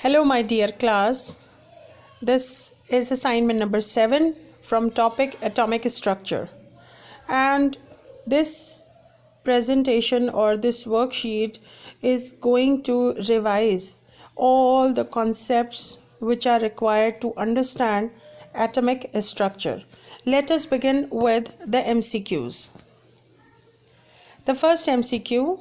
Hello, my dear class. This is assignment number 7 from topic Atomic Structure. And this presentation or this worksheet is going to revise all the concepts which are required to understand atomic structure. Let us begin with the MCQs. The first MCQ: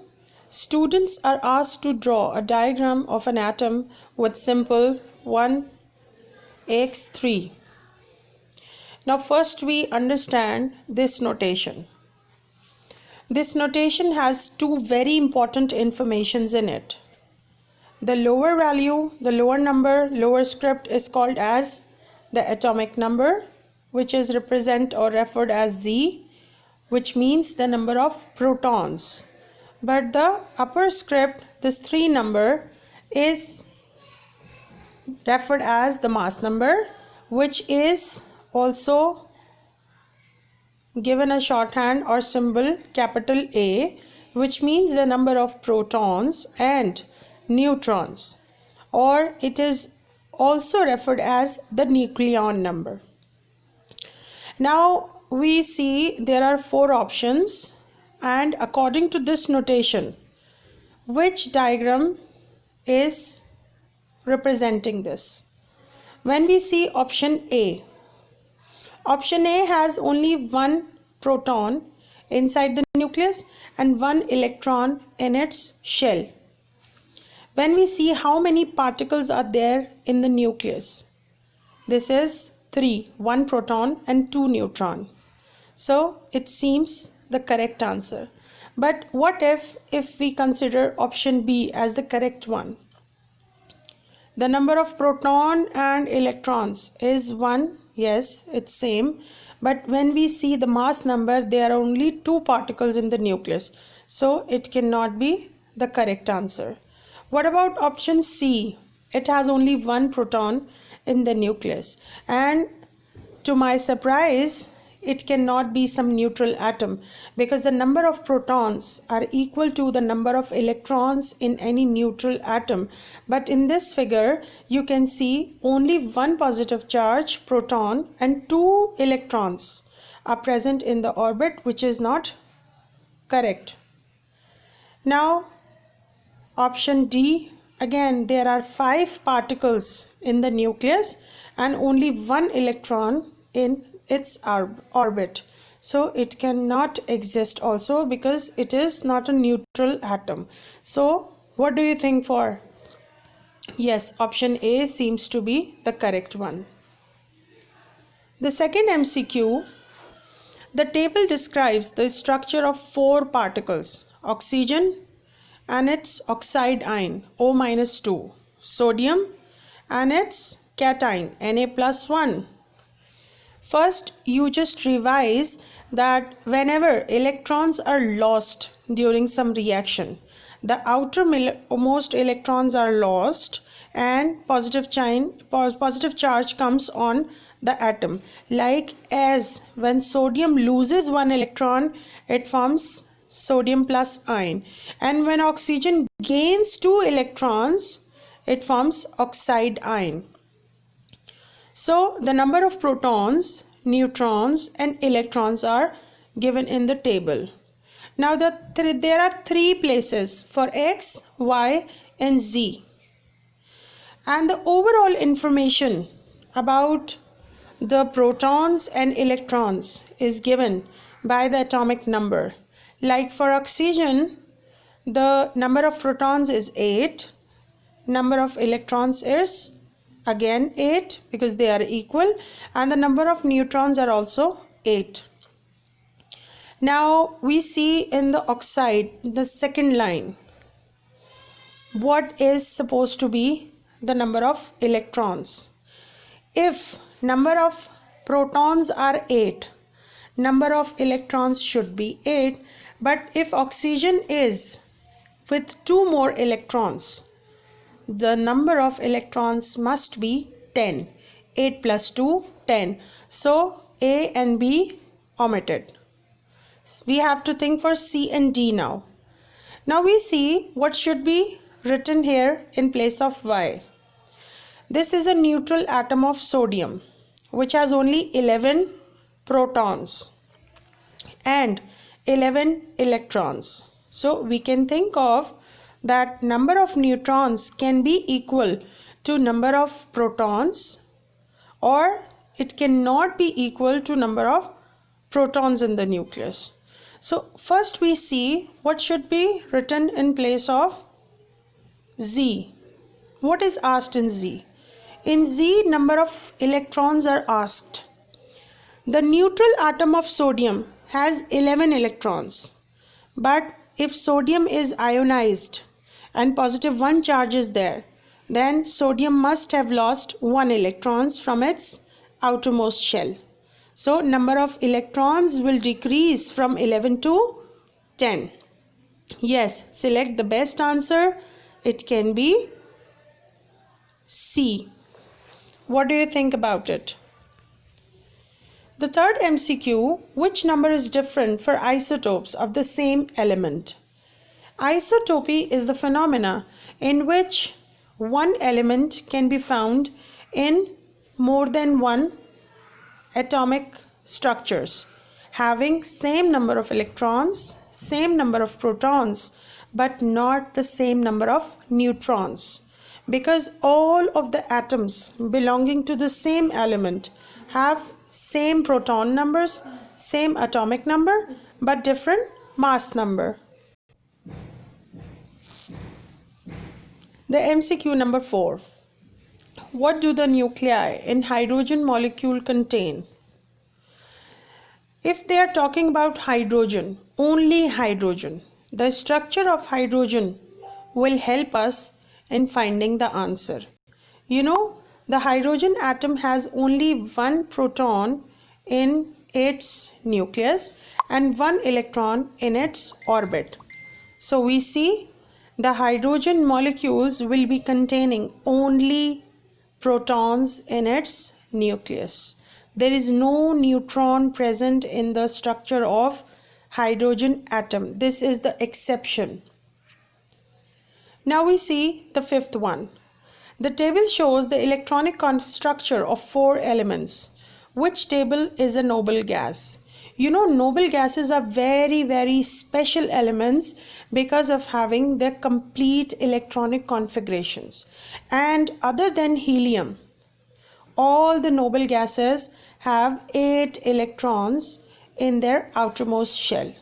students are asked to draw a diagram of an atom with symbol 1x3. Now first we understand this notation. This notation has two very important informations in it. The lower value, the lower number, lower script is called as the atomic number, which is represented or referred as Z, which means the number of protons. But the upper script, this 3 number, is referred as the mass number, which is also given a shorthand or symbol capital A, which means the number of protons and neutrons, or it is also referred as the nucleon number. Now we see there are 4 options, and according to this notation, which diagram is representing this? When we see option A has only one proton inside the nucleus and one electron in its shell. When we see how many particles are there in the nucleus, this is 3, 1 proton and 2 neutron. So it seems the correct answer. But what if we consider option B as the correct one? The number of proton and electrons is 1. Yes, it's same. But when we see the mass number, there are only 2 particles in the nucleus. So it cannot be the correct answer. What about option C? It has only 1 proton in the nucleus. And to my surprise, it cannot be some neutral atom, because the number of protons are equal to the number of electrons in any neutral atom. But in this figure, you can see only 1 positive charge proton and 2 electrons are present in the orbit, which is not correct. Now, option D, again there are 5 particles in the nucleus and only 1 electron in its orbit. So it cannot exist also, because it is not a neutral atom. So what do you think for? Yes, option A seems to be the correct one. The second MCQ: the table describes the structure of 4 particles: oxygen and its oxide ion O-2, sodium and its cation Na+1. First, you just revise that whenever electrons are lost during some reaction, the outermost electrons are lost and positive charge comes on the atom. Like as when sodium loses 1 electron, it forms sodium plus ion, and when oxygen gains 2 electrons, it forms oxide ion. So the number of protons, neutrons and electrons are given in the table. Now there are 3 places for X, Y and Z, and the overall information about the protons and electrons is given by the atomic number. Like for oxygen, the number of protons is 8, number of electrons is again 8 because they are equal, and the number of neutrons are also 8. Now we see in the oxide, the second line, what is supposed to be the number of electrons. If number of protons are 8, number of electrons should be 8, but if oxygen is with 2 more electrons, the number of electrons must be 10. 8 plus 2, 10. So A and B omitted. We have to think for C and D now. Now we see what should be written here in place of Y. This is a neutral atom of sodium which has only 11 protons and 11 electrons. So we can think of that number of neutrons can be equal to number of protons, or it cannot be equal to number of protons in the nucleus. So first we see what should be written in place of Z. What is asked in Z? In Z, number of electrons are asked. The neutral atom of sodium has 11 electrons, but if sodium is ionized and positive 1 charge is there, then sodium must have lost 1 electrons from its outermost shell. So number of electrons will decrease from 11 to 10. Yes, select the best answer. It can be C. What do you think about it? The third MCQ, which number is different for isotopes of the same element? Isotopy is the phenomena in which one element can be found in more than one atomic structures having same number of electrons, same number of protons, but not the same number of neutrons, because all of the atoms belonging to the same element have same proton numbers, same atomic number, but different mass number. The MCQ number 4. What do the nuclei in hydrogen molecule contain? If they are talking about hydrogen, only hydrogen, the structure of hydrogen will help us in finding the answer. You know, the hydrogen atom has only one proton in its nucleus and one electron in its orbit. So we see the hydrogen molecules will be containing only protons in its nucleus. There is no neutron present in the structure of hydrogen atom. This is the exception. Now we see the fifth one. The table shows the electronic structure of 4 elements. Which table is a noble gas? You know, noble gases are very special elements because of having their complete electronic configurations. And other than helium, all the noble gases have 8 electrons in their outermost shell.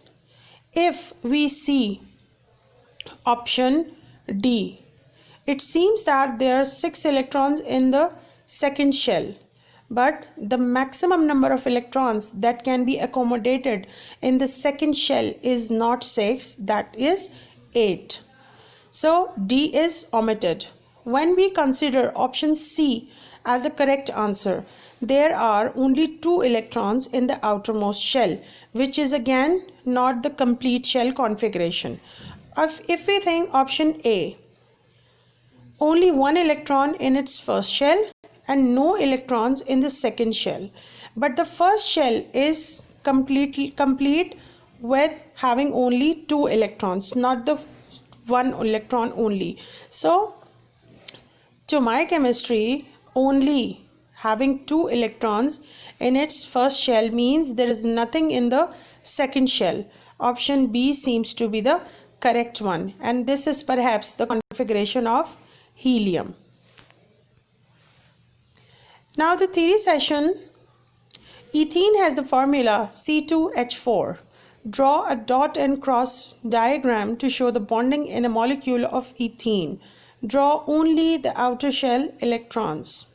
If we see option D, it seems that there are 6 electrons in the second shell, but the maximum number of electrons that can be accommodated in the second shell is not 6, that is 8. So D is omitted. When we consider option C as a correct answer, there are only 2 electrons in the outermost shell, which is again not the complete shell configuration. If we think option A, only 1 electron in its first shell and no electrons in the second shell, but the first shell is complete with having only 2 electrons, not the 1 electron only. So to my chemistry, only having 2 electrons in its first shell means there is nothing in the second shell. Option B seems to be the correct one, and this is perhaps the configuration of helium. Now the theory session. Ethene has the formula C2H4. Draw a dot and cross diagram to show the bonding in a molecule of ethene. Draw only the outer shell electrons.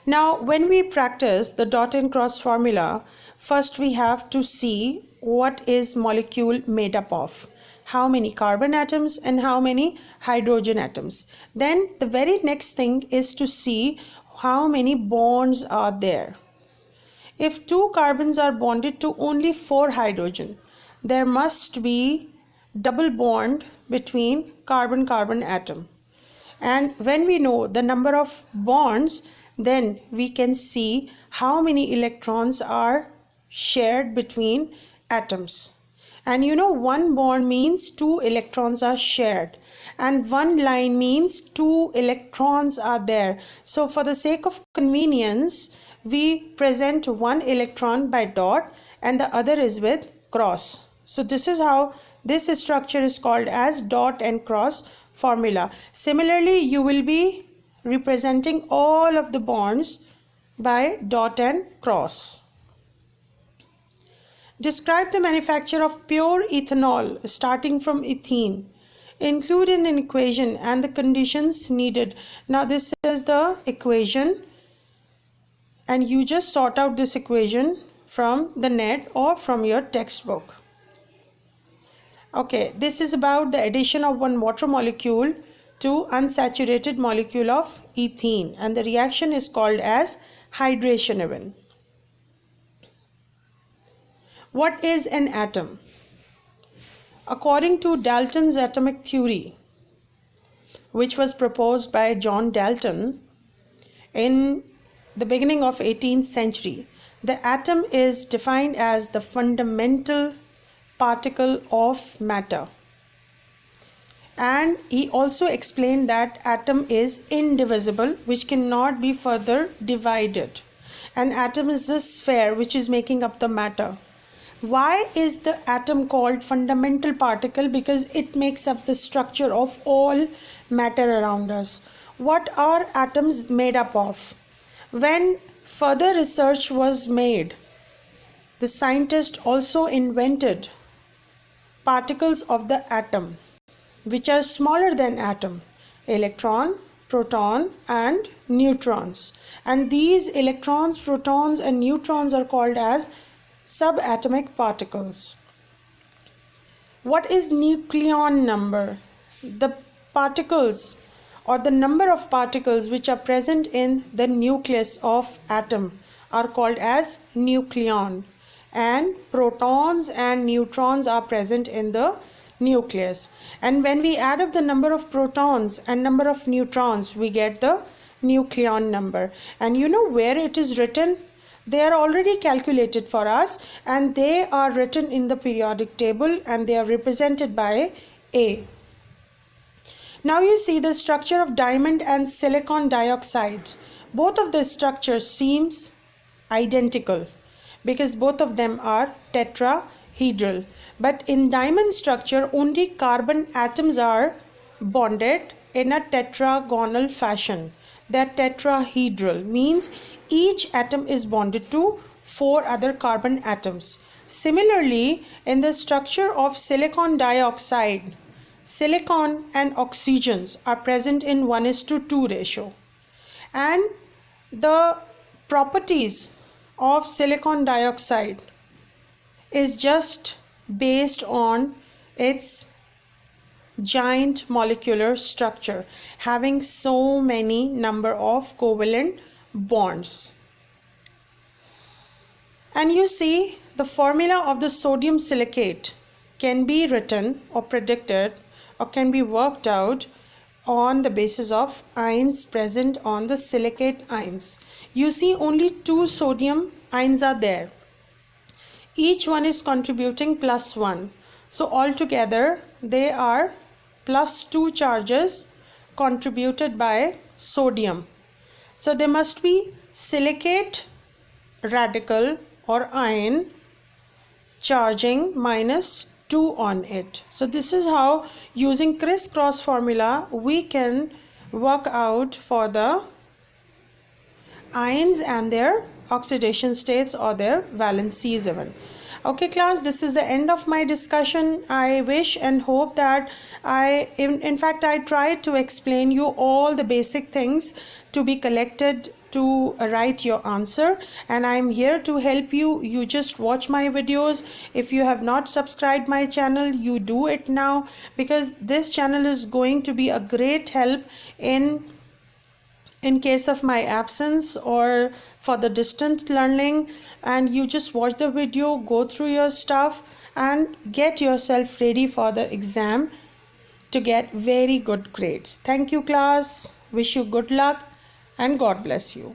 Now when we practice the dot and cross formula, first we have to see what is molecule made up of. How many carbon atoms and how many hydrogen atoms. Then the very next thing is to see how many bonds are there. If 2 carbons are bonded to only 4 hydrogen, there must be double bond between carbon-carbon atom. And when we know the number of bonds, then we can see how many electrons are shared between atoms. And you know, one bond means two electrons are shared, and one line means two electrons are there. So for the sake of convenience, we present one electron by dot and the other is with cross. So this is how this structure is called as dot and cross formula. Similarly, you will be representing all of the bonds by dot and cross. Describe the manufacture of pure ethanol starting from ethene. Include in an equation and the conditions needed. Now this is the equation and you just sort out this equation from the net or from your textbook. Okay, this is about the addition of one water molecule to unsaturated molecule of ethene, and the reaction is called as hydration event. What is an atom? According to Dalton's atomic theory, which was proposed by John Dalton in the beginning of 18th century, the atom is defined as the fundamental particle of matter. And he also explained that atom is indivisible, which cannot be further divided. An atom is a sphere which is making up the matter. Why is the atom called fundamental particle? Because it makes up the structure of all matter around us. What are atoms made up of? When further research was made, the scientist also invented particles of the atom which are smaller than atom: electron, proton and neutrons. And these electrons, protons and neutrons are called as subatomic particles. What is nucleon number? The particles or the number of particles which are present in the nucleus of atom are called as nucleon, and protons and neutrons are present in the nucleus. And when we add up the number of protons and number of neutrons, we get the nucleon number. And you know where it is written? They are already calculated for us and they are written in the periodic table and they are represented by A. Now you see the structure of diamond and silicon dioxide. Both of the structures seems identical because both of them are tetrahedral. But in diamond structure, only carbon atoms are bonded in a tetragonal fashion. That tetrahedral means each atom is bonded to 4 other carbon atoms. Similarly, in the structure of silicon dioxide, silicon and oxygens are present in 1:2 ratio. And the properties of silicon dioxide is just based on its giant molecular structure, having so many number of covalent bonds. And you see the formula of the sodium silicate can be written or predicted or can be worked out on the basis of ions present on the silicate ions. You see only 2 sodium ions are there. Each one is contributing +1. So altogether they are +2 charges contributed by sodium. So there must be silicate radical or ion charging -2 on it. So this is how, using crisscross formula, we can work out for the ions and their oxidation states or their valencies even. Okay class, this is the end of my discussion. I wish and hope that in fact I tried to explain you all the basic things to be collected to write your answer, and I'm here to help you. You just watch my videos. If you have not subscribed my channel, you do it now, because this channel is going to be a great help in case of my absence or for the distant learning. And you just watch the video, go through your stuff and get yourself ready for the exam to get very good grades. Thank you class. Wish you good luck and God bless you.